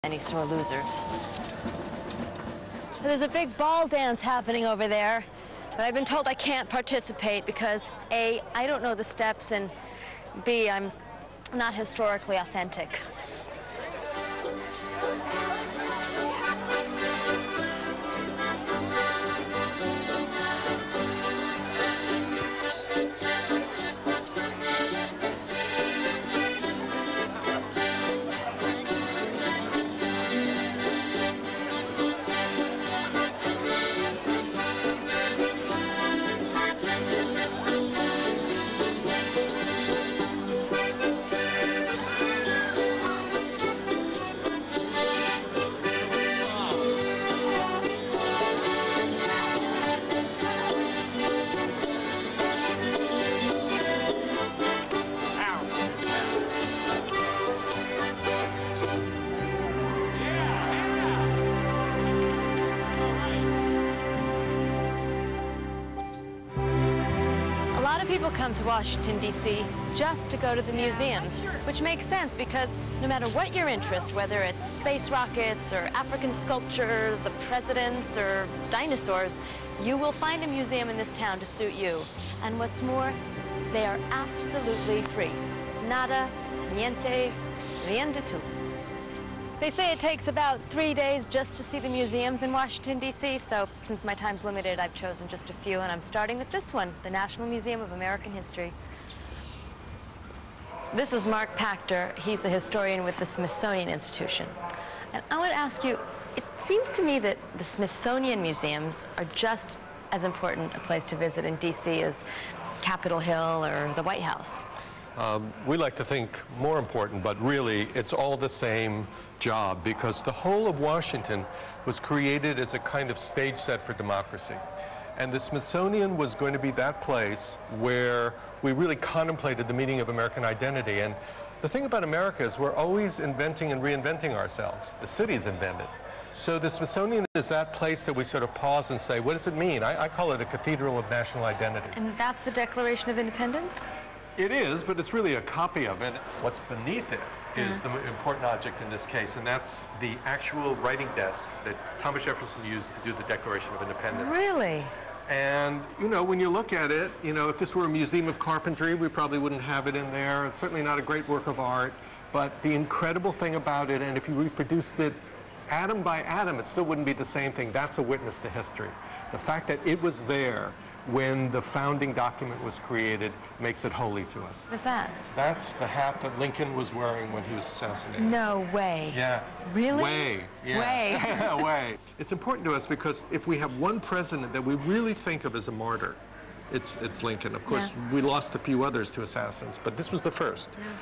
dinosaur losers. There's a big ball dance happening over there, but I've been told I can't participate because A, I don't know the steps, and B, I'm not historically authentic. People come to Washington, D.C. just to go to the museums, which makes sense because no matter what your interest, whether it's space rockets or African sculpture, the presidents or dinosaurs, you will find a museum in this town to suit you. And what's more, they are absolutely free. Nada, niente, rien du tout. They say it takes about 3 days just to see the museums in Washington, D.C., so since my time's limited, I've chosen just a few, and I'm starting with this one, the National Museum of American History. This is Mark Pachter. He's a historian with the Smithsonian Institution. And I want to ask you, it seems to me that the Smithsonian museums are just as important a place to visit in D.C. as Capitol Hill or the White House. We like to think more important, but really it's all the same job because the whole of Washington was created as a kind of stage set for democracy. And the Smithsonian was going to be that place where we really contemplated the meaning of American identity. And the thing about America is we're always inventing and reinventing ourselves. The city's invented. So the Smithsonian is that place that we sort of pause and say, what does it mean? I call it a cathedral of national identity. And that's the Declaration of Independence? It is, but it's really a copy of it. What's beneath it is the important object in this case, and that's the actual writing desk that Thomas Jefferson used to do the Declaration of Independence. Really? And, you know, when you look at it, you know, if this were a museum of carpentry, we probably wouldn't have it in there. It's certainly not a great work of art, but the incredible thing about it, and if you reproduced it atom by atom, it still wouldn't be the same thing. That's a witness to history. The fact that it was there when the founding document was created makes it holy to us. What's that? That's the hat that Lincoln was wearing when he was assassinated. No way. Yeah. Really? Way. Yeah. Way. Way. It's important to us because if we have one president that we really think of as a martyr, it's Lincoln. Of course, we lost a few others to assassins, but this was the first. Yeah.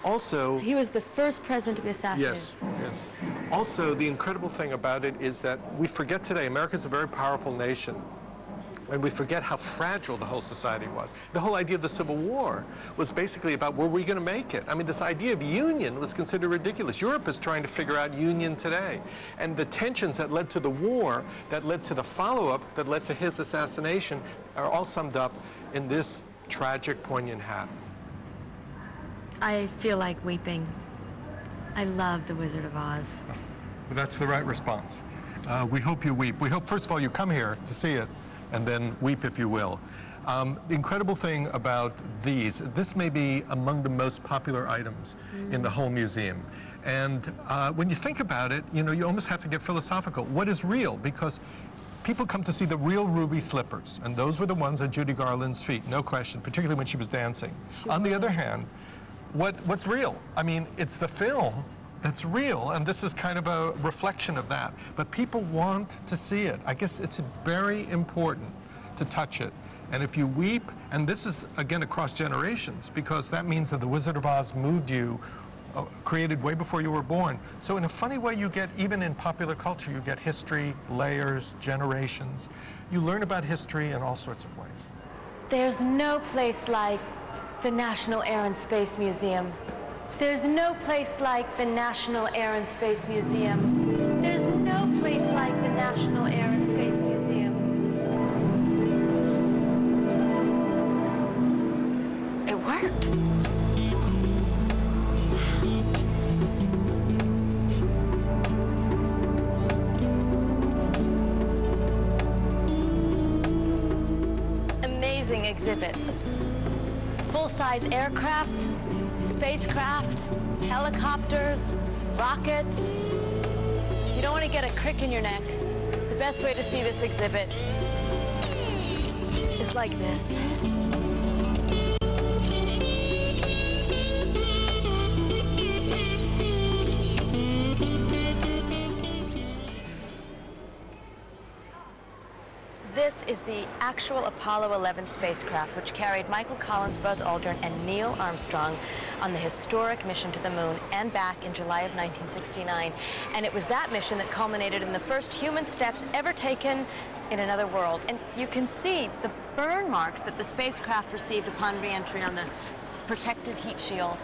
Also, he was the first president to be assassinated. Yes, yes. Also, the incredible thing about it is that we forget today, America's a very powerful nation. And we forget how fragile the whole society was. The whole idea of the Civil War was basically about, were we going to make it? I mean, this idea of union was considered ridiculous. Europe is trying to figure out union today. And the tensions that led to the war, that led to the follow-up, that led to his assassination, are all summed up in this tragic, poignant hat. I feel like weeping. I love The Wizard of Oz. Well, that's the right response. We hope you weep. We hope, first of all, you come here to see it, and then weep if you will. The incredible thing about this may be among the most popular items in the whole museum. And when you think about it, you know, you almost have to get philosophical. What is real? Because people come to see the real ruby slippers, and those were the ones at Judy Garland's feet, no question, particularly when she was dancing. On the other hand, what's real? I mean, it's the film that's real, and this is kind of a reflection of that. But people want to see it. I guess it's very important to touch it. And if you weep, and this is, again, across generations, because that means that The Wizard of Oz moved you, created way before you were born. So in a funny way, you get, even in popular culture, you get history, layers, generations. You learn about history in all sorts of ways. There's no place like the National Air and Space Museum. There's no place like the National Air and Space Museum. There's no place like the National Air and Space Museum. It worked. exhibit. Full-size aircraft, spacecraft, helicopters, rockets. If you don't want to get a crick in your neck, the best way to see this exhibit is like this. This is the actual Apollo 11 spacecraft, which carried Michael Collins, Buzz Aldrin, and Neil Armstrong on the historic mission to the moon and back in July of 1969. And it was that mission that culminated in the first human steps ever taken in another world. And you can see the burn marks that the spacecraft received upon re-entry on the protective heat shield.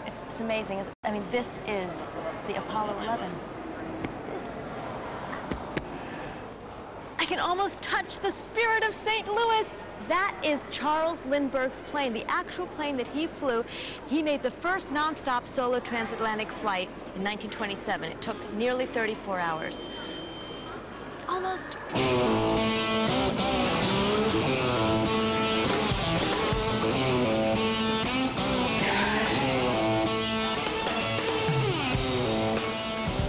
It's amazing. I mean, this is the Apollo 11. I can almost touch the spirit of St. Louis. That is Charles Lindbergh's plane, the actual plane that he flew. He made the first nonstop solo transatlantic flight in 1927. It took nearly 34 hours. Almost.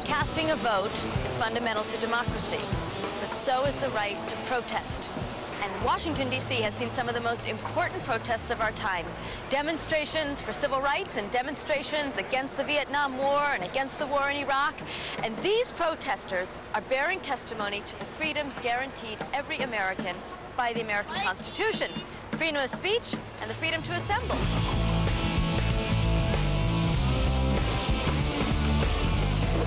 Casting a vote is fundamental to democracy. But so is the right to protest. And Washington, D.C. has seen some of the most important protests of our time. Demonstrations for civil rights and demonstrations against the Vietnam War and against the war in Iraq. And these protesters are bearing testimony to the freedoms guaranteed every American by the American Constitution. Freedom of speech and the freedom to assemble.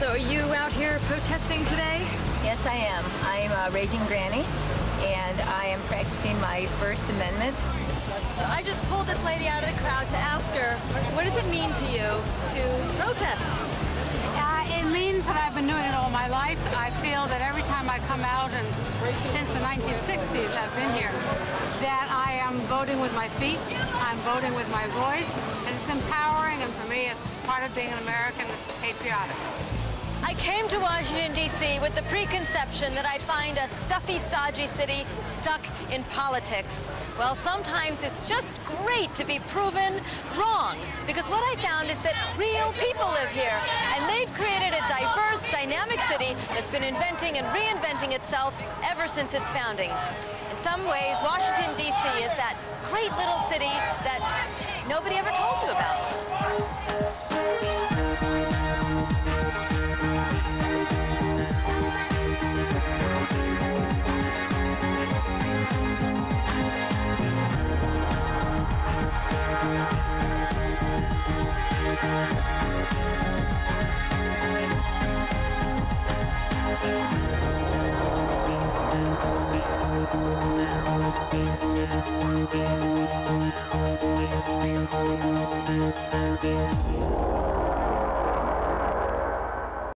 So are you out here protesting today? Yes, I am. I'm a raging granny, and I am practicing my First Amendment. So I just pulled this lady out of the crowd to ask her, what does it mean to you to protest? It means that I've been doing it all my life. I feel that every time I come out, and since the 1960s I've been here, that I am voting with my feet, I'm voting with my voice, and it's empowering, and for me it's part of being an American, it's patriotic. I came to Washington, D.C. with the preconception that I'd find a stuffy, stodgy city stuck in politics. Well, sometimes it's just great to be proven wrong, because what I found is that real people live here, and they've created a diverse, dynamic city that's been inventing and reinventing itself ever since its founding. In some ways, Washington, D.C. is that great little city that nobody ever told you about.